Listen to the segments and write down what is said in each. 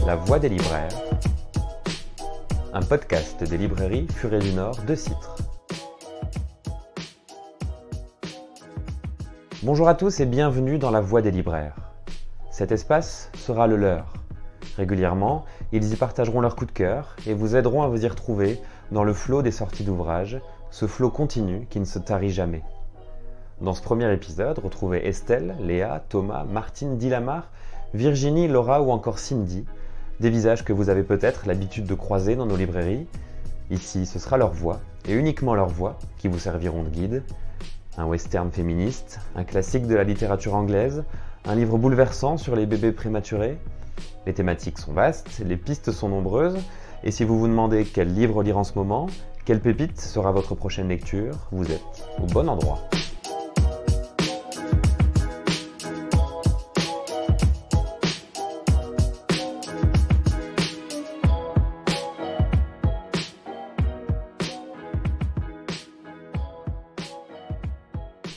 La Voix des libraires, un podcast des librairies Furet du Nord de Citre. Bonjour à tous et bienvenue dans La Voix des libraires. Cet espace sera le leur. Régulièrement, ils y partageront leurs coups de cœur et vous aideront à vous y retrouver dans le flot des sorties d'ouvrages, ce flot continu qui ne se tarit jamais. Dans ce premier épisode, retrouvez Estelle, Léa, Thomas, Martine, Dilamar, Virginie, Laura ou encore Cindy, des visages que vous avez peut-être l'habitude de croiser dans nos librairies. Ici, ce sera leur voix, et uniquement leur voix, qui vous serviront de guide. Un western féministe, un classique de la littérature anglaise, un livre bouleversant sur les bébés prématurés. Les thématiques sont vastes, les pistes sont nombreuses, et si vous vous demandez quel livre lire en ce moment, quelle pépite sera votre prochaine lecture, vous êtes au bon endroit.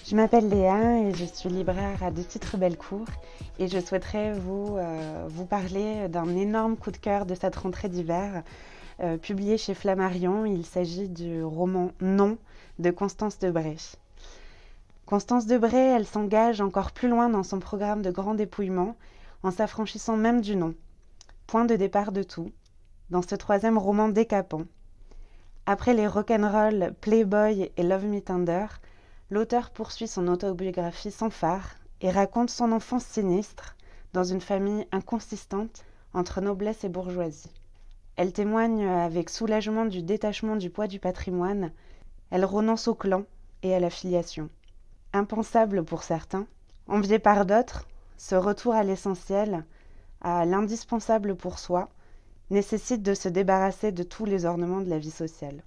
Je m'appelle Léa et je suis libraire à De Citre-Bellecour et je souhaiterais vous parler d'un énorme coup de cœur de cette rentrée d'hiver publié chez Flammarion. Il s'agit du roman Non de Constance Debré. Constance Debré, elle s'engage encore plus loin dans son programme de grand dépouillement en s'affranchissant même du nom. Point de départ de tout, dans ce troisième roman décapant. Après les rock'n'roll, Playboy et Love Me Tender, l'auteur poursuit son autobiographie sans phare et raconte son enfance sinistre dans une famille inconsistante entre noblesse et bourgeoisie. Elle témoigne avec soulagement du détachement du poids du patrimoine. Elle renonce au clan et à la filiation. Impensable pour certains, envié par d'autres, ce retour à l'essentiel, à l'indispensable pour soi, nécessite de se débarrasser de tous les ornements de la vie sociale.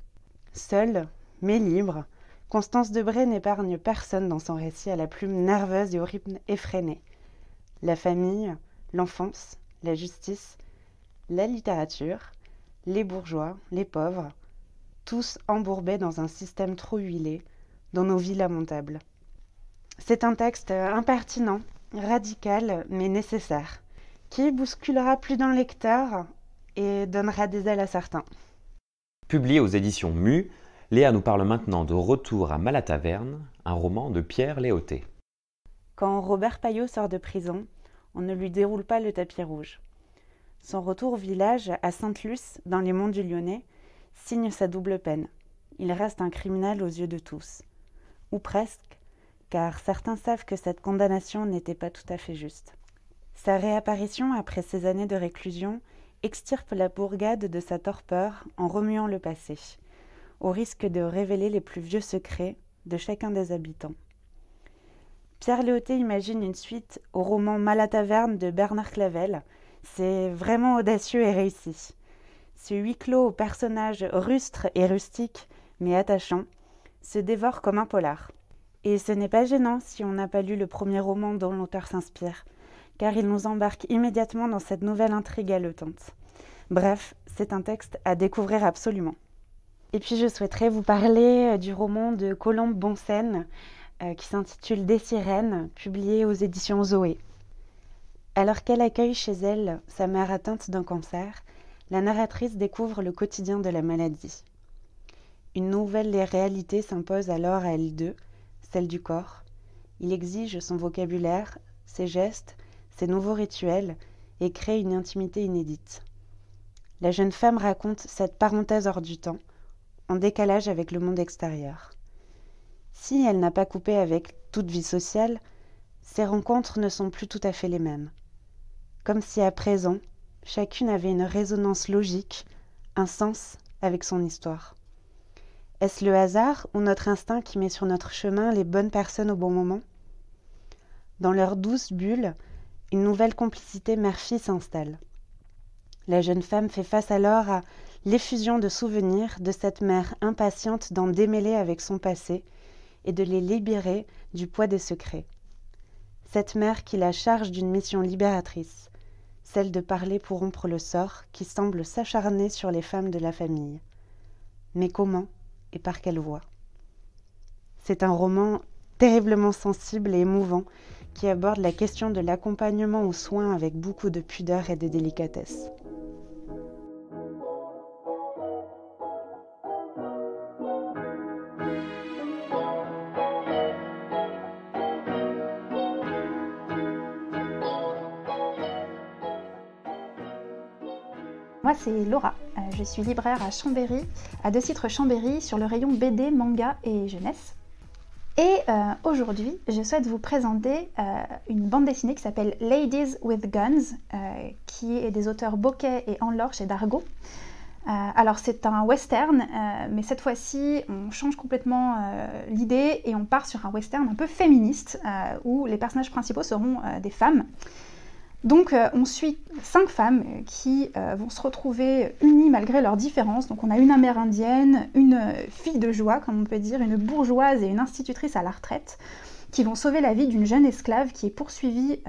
Seule, mais libre, Constance Debré n'épargne personne dans son récit à la plume nerveuse et au rythme effréné. La famille, l'enfance, la justice, la littérature, les bourgeois, les pauvres, tous embourbés dans un système trop huilé, dans nos vies lamentables. C'est un texte impertinent, radical, mais nécessaire, qui bousculera plus d'un lecteur et donnera des ailes à certains. Publié aux éditions Mu, Léa nous parle maintenant de Retour à Malataverne, un roman de Pierre Léoté. Quand Robert Payot sort de prison, on ne lui déroule pas le tapis rouge. Son retour au village, à Sainte-Luce, dans les monts du Lyonnais, signe sa double peine. Il reste un criminel aux yeux de tous. Ou presque, car certains savent que cette condamnation n'était pas tout à fait juste. Sa réapparition après ces années de réclusion extirpe la bourgade de sa torpeur en remuant le passé, au risque de révéler les plus vieux secrets de chacun des habitants. Pierre Léoté imagine une suite au roman Malataverne de Bernard Clavel. C'est vraiment audacieux et réussi. Ce huis clos aux personnages rustres et rustiques, mais attachants, se dévore comme un polar. Et ce n'est pas gênant si on n'a pas lu le premier roman dont l'auteur s'inspire, car il nous embarque immédiatement dans cette nouvelle intrigue haletante. Bref, c'est un texte à découvrir absolument. Et puis je souhaiterais vous parler du roman de Colombe Bonsen qui s'intitule Des sirènes, publié aux éditions Zoé. Alors qu'elle accueille chez elle sa mère atteinte d'un cancer, la narratrice découvre le quotidien de la maladie. Une nouvelle réalité s'impose alors à elle deux, celle du corps. Il exige son vocabulaire, ses gestes, ses nouveaux rituels et crée une intimité inédite. La jeune femme raconte cette parenthèse hors du temps, en décalage avec le monde extérieur. Si elle n'a pas coupé avec toute vie sociale, ses rencontres ne sont plus tout à fait les mêmes. Comme si à présent, chacune avait une résonance logique, un sens avec son histoire. Est-ce le hasard ou notre instinct qui met sur notre chemin les bonnes personnes au bon moment ? Dans leur douce bulle, une nouvelle complicité mère-fille s'installe. La jeune femme fait face alors à l'effusion de souvenirs de cette mère impatiente d'en démêler avec son passé et de les libérer du poids des secrets. Cette mère qui la charge d'une mission libératrice, celle de parler pour rompre le sort qui semble s'acharner sur les femmes de la famille. Mais comment et par quelle voie. C'est un roman terriblement sensible et émouvant qui aborde la question de l'accompagnement aux soins avec beaucoup de pudeur et de délicatesse. Moi, c'est Laura. Je suis libraire à Chambéry, à Decitre Chambéry, sur le rayon BD, manga et jeunesse. Et aujourd'hui, je souhaite vous présenter une bande dessinée qui s'appelle Ladies with Guns, qui est des auteurs Bocquet et Anne-Laure chez Dargaud. Alors c'est un western, mais cette fois-ci, on change complètement l'idée et on part sur un western un peu féministe, où les personnages principaux seront des femmes. Donc on suit 5 femmes qui vont se retrouver unies malgré leurs différences. Donc on a une amérindienne, une fille de joie, comme on peut dire, une bourgeoise et une institutrice à la retraite, qui vont sauver la vie d'une jeune esclave qui est poursuivie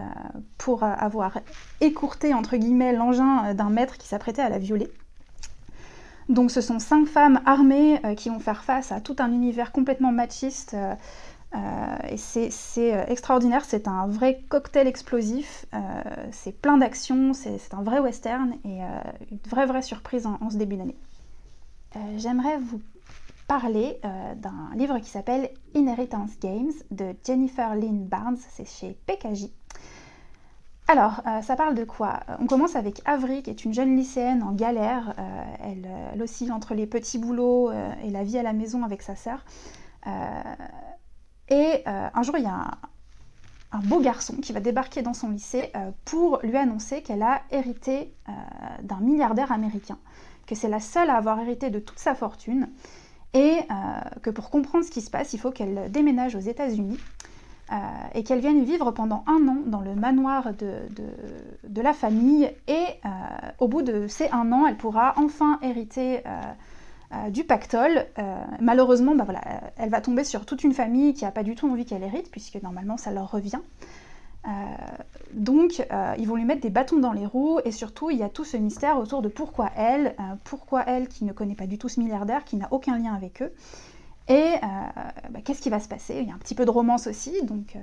pour avoir écourté, entre guillemets, l'engin d'un maître qui s'apprêtait à la violer. Donc ce sont 5 femmes armées qui vont faire face à tout un univers complètement machiste, et c'est extraordinaire, c'est un vrai cocktail explosif, c'est plein d'action, c'est un vrai western et une vraie surprise en ce début d'année. J'aimerais vous parler d'un livre qui s'appelle Inheritance Games de Jennifer Lynn Barnes, c'est chez PKJ. Alors, ça parle de quoi? On commence avec Avery, qui est une jeune lycéenne en galère. Elle oscille entre les petits boulots et la vie à la maison avec sa sœur. Et un jour, il y a un beau garçon qui va débarquer dans son lycée pour lui annoncer qu'elle a hérité d'un milliardaire américain, que c'est la seule à avoir hérité de toute sa fortune, et que pour comprendre ce qui se passe, il faut qu'elle déménage aux États-Unis et qu'elle vienne vivre pendant 1 an dans le manoir de la famille, et au bout de ces 1 an, elle pourra enfin hériter du pactole. Malheureusement, voilà, elle va tomber sur toute une famille qui n'a pas du tout envie qu'elle hérite, puisque normalement ça leur revient. Donc ils vont lui mettre des bâtons dans les roues, et surtout il y a tout ce mystère autour de pourquoi elle qui ne connaît pas du tout ce milliardaire, qui n'a aucun lien avec eux, et qu'est-ce qui va se passer. Il y a un petit peu de romance aussi, donc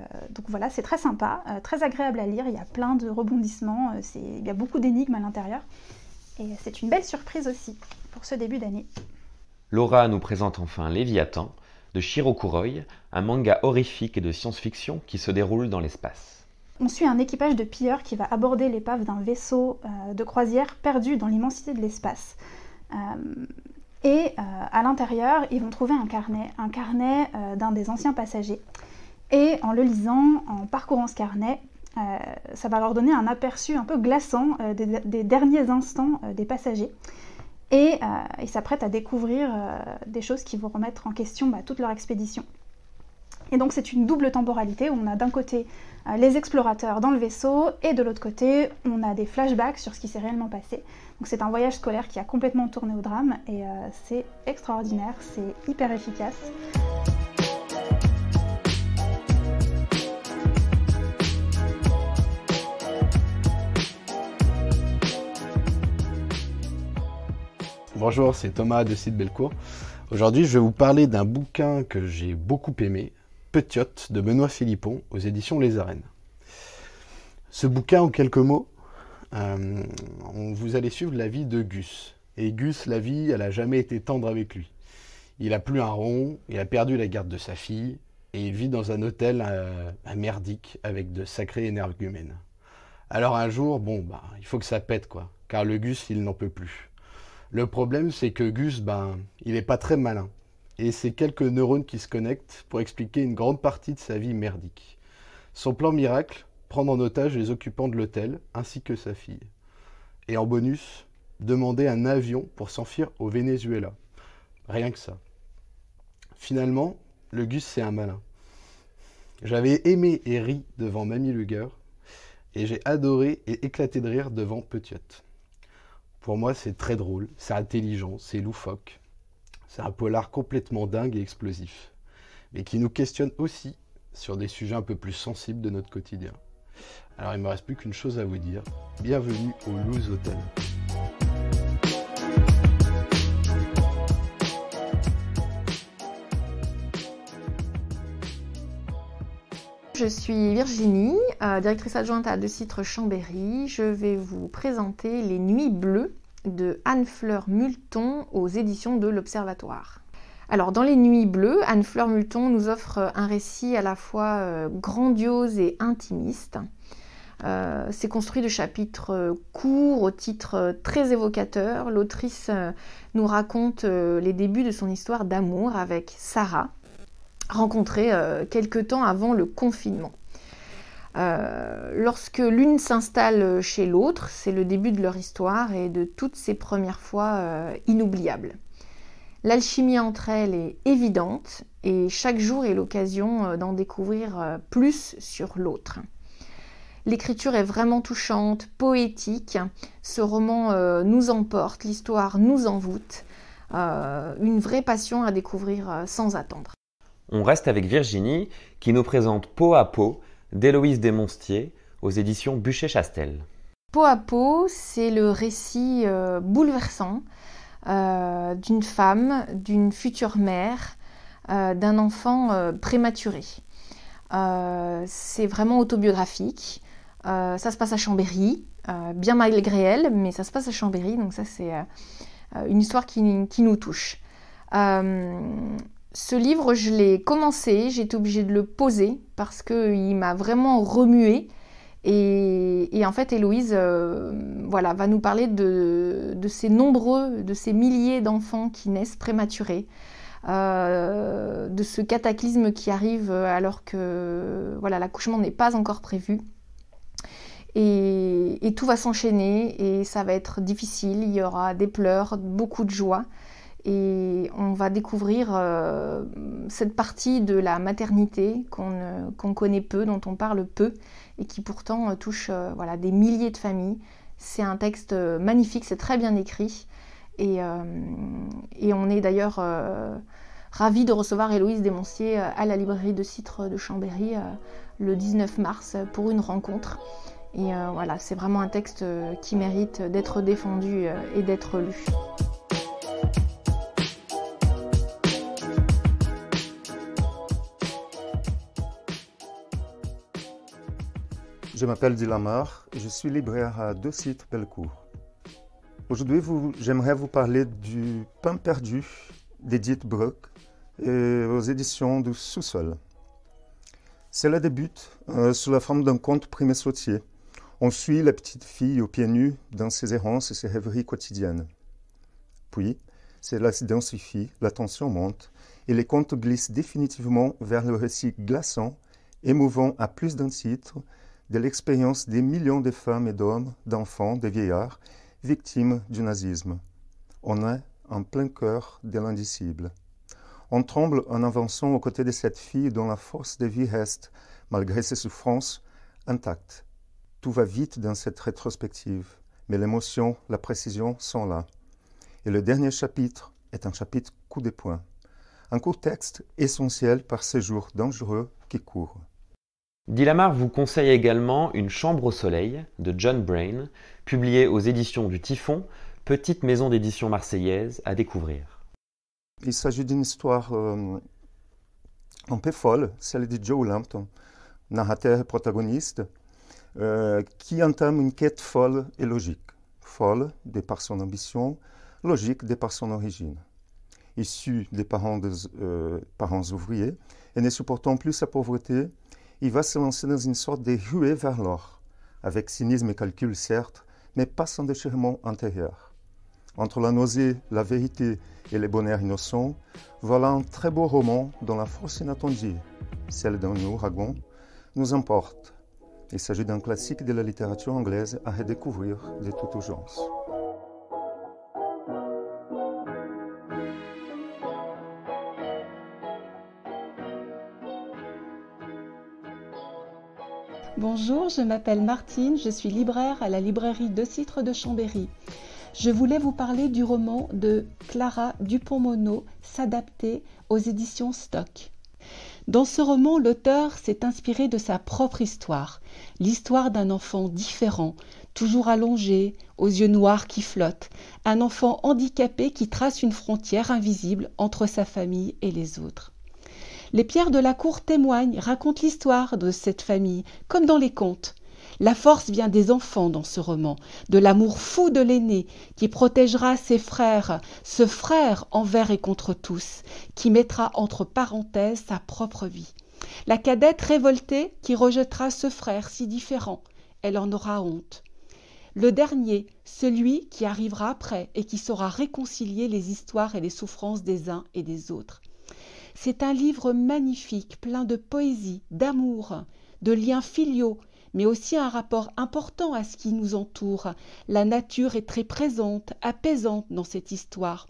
voilà, c'est très sympa, très agréable à lire, il y a plein de rebondissements, il y a beaucoup d'énigmes à l'intérieur, et c'est une belle surprise aussi pour ce début d'année. Laura nous présente enfin Léviathan de Shiro Kuroy, un manga horrifique et de science-fiction qui se déroule dans l'espace. On suit un équipage de pilleurs qui va aborder l'épave d'un vaisseau de croisière perdu dans l'immensité de l'espace. Et à l'intérieur, ils vont trouver un carnet d'un des anciens passagers. Et en le lisant, en parcourant ce carnet, ça va leur donner un aperçu un peu glaçant des derniers instants des passagers. Et ils s'apprêtent à découvrir des choses qui vont remettre en question toute leur expédition. Et donc c'est une double temporalité où on a d'un côté les explorateurs dans le vaisseau, et de l'autre côté on a des flashbacks sur ce qui s'est réellement passé. Donc c'est un voyage scolaire qui a complètement tourné au drame, et c'est extraordinaire, c'est hyper efficace. Bonjour, c'est Thomas de Site Belcourt. Aujourd'hui, je vais vous parler d'un bouquin que j'ai beaucoup aimé, Petiote de Benoît Philippon, aux éditions Les Arènes. Ce bouquin, en quelques mots, vous allez suivre la vie de Gus. Et Gus, la vie, elle n'a jamais été tendre avec lui. Il n'a plus un rond, il a perdu la garde de sa fille, et il vit dans un hôtel merdique avec de sacrés énergumènes. Alors un jour, il faut que ça pète, quoi, car le Gus, il n'en peut plus. Le problème, c'est que Gus, il n'est pas très malin. Et c'est quelques neurones qui se connectent pour expliquer une grande partie de sa vie merdique. Son plan miracle, prendre en otage les occupants de l'hôtel, ainsi que sa fille. Et en bonus, demander un avion pour s'enfuir au Venezuela. Rien que ça. Finalement, le Gus, c'est un malin. J'avais aimé et ri devant Mamie Luger, et j'ai adoré et éclaté de rire devant Petiote. Pour moi, c'est très drôle, c'est intelligent, c'est loufoque. C'est un polar complètement dingue et explosif, mais qui nous questionne aussi sur des sujets un peu plus sensibles de notre quotidien. Alors, il ne me reste plus qu'une chose à vous dire. Bienvenue au Loose Hotel. Je suis Virginie, directrice adjointe à De Citre Chambéry. Je vais vous présenter Les Nuits bleues de Anne-Fleur Multon aux éditions de l'Observatoire. Alors dans Les Nuits bleues, Anne-Fleur Multon nous offre un récit à la fois grandiose et intimiste. C'est construit de chapitres courts au titre très évocateur. L'autrice nous raconte les débuts de son histoire d'amour avec Sarah, rencontrée quelque temps avant le confinement. Lorsque l'une s'installe chez l'autre, c'est le début de leur histoire et de toutes ces premières fois inoubliables. L'alchimie entre elles est évidente et chaque jour est l'occasion d'en découvrir plus sur l'autre. L'écriture est vraiment touchante, poétique. Ce roman nous emporte, l'histoire nous envoûte. Une vraie passion à découvrir sans attendre. On reste avec Virginie qui nous présente Peau à peau d'Héloïse Desmonstiers aux éditions Buchet-Chastel. Peau à peau, c'est le récit bouleversant d'une femme, d'une future mère, d'un enfant prématuré. C'est vraiment autobiographique. Ça se passe à Chambéry, bien malgré elle, mais ça se passe à Chambéry, donc ça c'est une histoire qui nous touche. Ce livre, je l'ai commencé, j'ai été obligée de le poser parce qu'il m'a vraiment remuée. Et en fait, Héloïse va nous parler de ces milliers d'enfants qui naissent prématurés, de ce cataclysme qui arrive alors que l'accouchement n'est pas encore prévu. Et tout va s'enchaîner et ça va être difficile, il y aura des pleurs, beaucoup de joie. Et on va découvrir cette partie de la maternité qu'on connaît peu, dont on parle peu, et qui pourtant touche des milliers de familles. C'est un texte magnifique, c'est très bien écrit. Et on est d'ailleurs ravis de recevoir Héloïse Desmonstiers à la librairie De Citre de Chambéry le 19 mars pour une rencontre. Et c'est vraiment un texte qui mérite d'être défendu et d'être lu. Je m'appelle Dilamar et je suis libraire à De Citre Bellecour. Aujourd'hui, j'aimerais vous parler du Pain perdu d'Edith Bruck et aux éditions du Sous-sol. Cela débute sous la forme d'un conte primé-sautier. On suit la petite fille aux pieds nus dans ses errances et ses rêveries quotidiennes. Puis, cela se densifie, la tension monte et les contes glissent définitivement vers le récit glaçant, émouvant à plus d'un titre, de l'expérience des millions de femmes et d'hommes, d'enfants, de vieillards, victimes du nazisme. On est en plein cœur de l'indicible. On tremble en avançant aux côtés de cette fille dont la force de vie reste, malgré ses souffrances, intacte. Tout va vite dans cette rétrospective, mais l'émotion, la précision sont là. Et le dernier chapitre est un chapitre coup de poing. Un court texte essentiel par ces jours dangereux qui courent. Dilamar vous conseille également Une chambre au soleil de John Brain, publié aux éditions du Typhon, petite maison d'édition marseillaise à découvrir. Il s'agit d'une histoire un peu folle, celle de Joe Lampton, narrateur et protagoniste, qui entame une quête folle et logique. Folle de par son ambition, logique de par son origine. Issu des parents ouvriers et ne supportant plus sa pauvreté, il va se lancer dans une sorte de ruée vers l'or, avec cynisme et calcul certes, mais pas sans déchirement intérieur. Entre la nausée, la vérité et les bonheurs innocents, voilà un très beau roman dont la force inattendue, celle d'un ouragan, nous emporte. Il s'agit d'un classique de la littérature anglaise à redécouvrir de toute urgence. Bonjour, je m'appelle Martine, je suis libraire à la librairie De Citre de Chambéry. Je voulais vous parler du roman de Clara Dupont-Mono, S'adapter aux éditions Stock. Dans ce roman, l'auteur s'est inspiré de sa propre histoire, l'histoire d'un enfant différent, toujours allongé, aux yeux noirs qui flottent, un enfant handicapé qui trace une frontière invisible entre sa famille et les autres. Les pierres de la cour témoignent, racontent l'histoire de cette famille, comme dans les contes. La force vient des enfants dans ce roman, de l'amour fou de l'aîné qui protégera ses frères, ce frère envers et contre tous, qui mettra entre parenthèses sa propre vie. La cadette révoltée qui rejettera ce frère si différent, elle en aura honte. Le dernier, celui qui arrivera après et qui saura réconcilier les histoires et les souffrances des uns et des autres. C'est un livre magnifique, plein de poésie, d'amour, de liens filiaux, mais aussi un rapport important à ce qui nous entoure. La nature est très présente, apaisante dans cette histoire.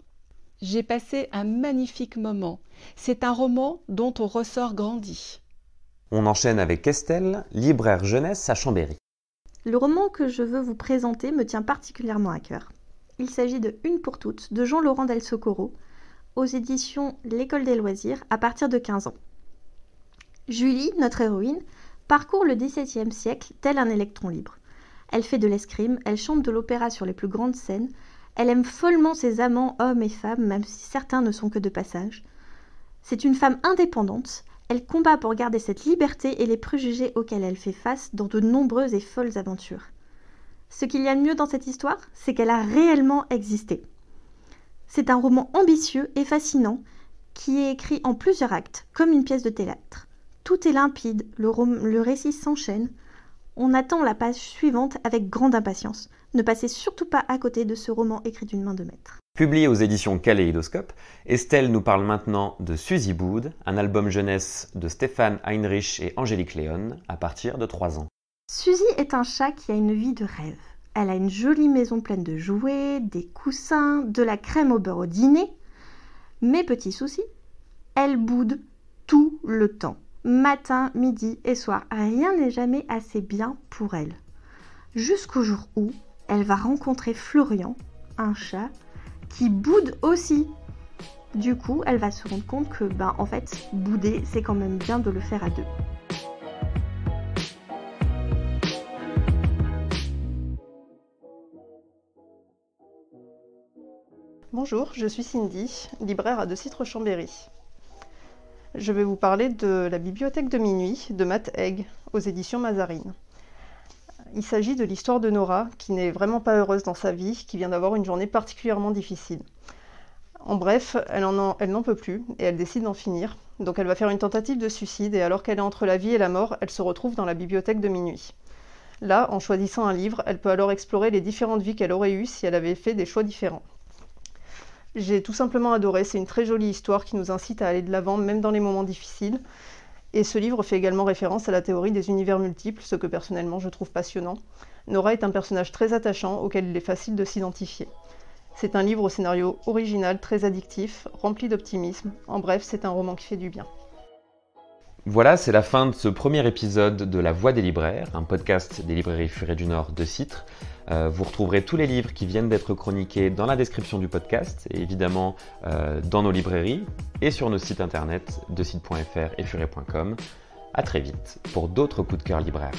J'ai passé un magnifique moment. C'est un roman dont on ressort grandi. On enchaîne avec Estelle, libraire jeunesse à Chambéry. Le roman que je veux vous présenter me tient particulièrement à cœur. Il s'agit de Une pour toutes de Jean-Laurent Del Socorro, aux éditions L'École des loisirs, à partir de 15 ans. Julie, notre héroïne, parcourt le XVIIe siècle tel un électron libre. Elle fait de l'escrime, elle chante de l'opéra sur les plus grandes scènes, elle aime follement ses amants, hommes et femmes, même si certains ne sont que de passage. C'est une femme indépendante, elle combat pour garder cette liberté et les préjugés auxquels elle fait face dans de nombreuses et folles aventures. Ce qu'il y a de mieux dans cette histoire, c'est qu'elle a réellement existé. C'est un roman ambitieux et fascinant, qui est écrit en plusieurs actes, comme une pièce de théâtre. Tout est limpide, le récit s'enchaîne. On attend la page suivante avec grande impatience. Ne passez surtout pas à côté de ce roman écrit d'une main de maître. Publié aux éditions Kaléidoscope, Estelle nous parle maintenant de Suzy Boud, un album jeunesse de Stéphane Heinrich et Angélique Léon, à partir de 3 ans. Suzy est un chat qui a une vie de rêve. Elle a une jolie maison pleine de jouets, des coussins, de la crème au beurre au dîner. Mais petit souci, elle boude tout le temps. Matin, midi et soir, rien n'est jamais assez bien pour elle. Jusqu'au jour où elle va rencontrer Florian, un chat, qui boude aussi. Du coup, elle va se rendre compte que, en fait, bouder, c'est quand même bien de le faire à deux. Bonjour, je suis Cindy, libraire à Decitre-Chambéry. Je vais vous parler de La bibliothèque de minuit de Matt Haig aux éditions Mazarine. Il s'agit de l'histoire de Nora qui n'est vraiment pas heureuse dans sa vie, qui vient d'avoir une journée particulièrement difficile. En bref, elle n'en peut plus et elle décide d'en finir. Donc elle va faire une tentative de suicide et alors qu'elle est entre la vie et la mort, elle se retrouve dans la bibliothèque de minuit. Là, en choisissant un livre, elle peut alors explorer les différentes vies qu'elle aurait eues si elle avait fait des choix différents. J'ai tout simplement adoré, c'est une très jolie histoire qui nous incite à aller de l'avant même dans les moments difficiles. Et ce livre fait également référence à la théorie des univers multiples, ce que personnellement je trouve passionnant. Nora est un personnage très attachant auquel il est facile de s'identifier. C'est un livre au scénario original, très addictif, rempli d'optimisme. En bref, c'est un roman qui fait du bien. Voilà, c'est la fin de ce premier épisode de La Voix des libraires, un podcast des librairies Furet du Nord de Citre. Vous retrouverez tous les livres qui viennent d'être chroniqués dans la description du podcast et évidemment dans nos librairies et sur nos sites internet decitre.fr et furet.com. À très vite pour d'autres coups de cœur libraires.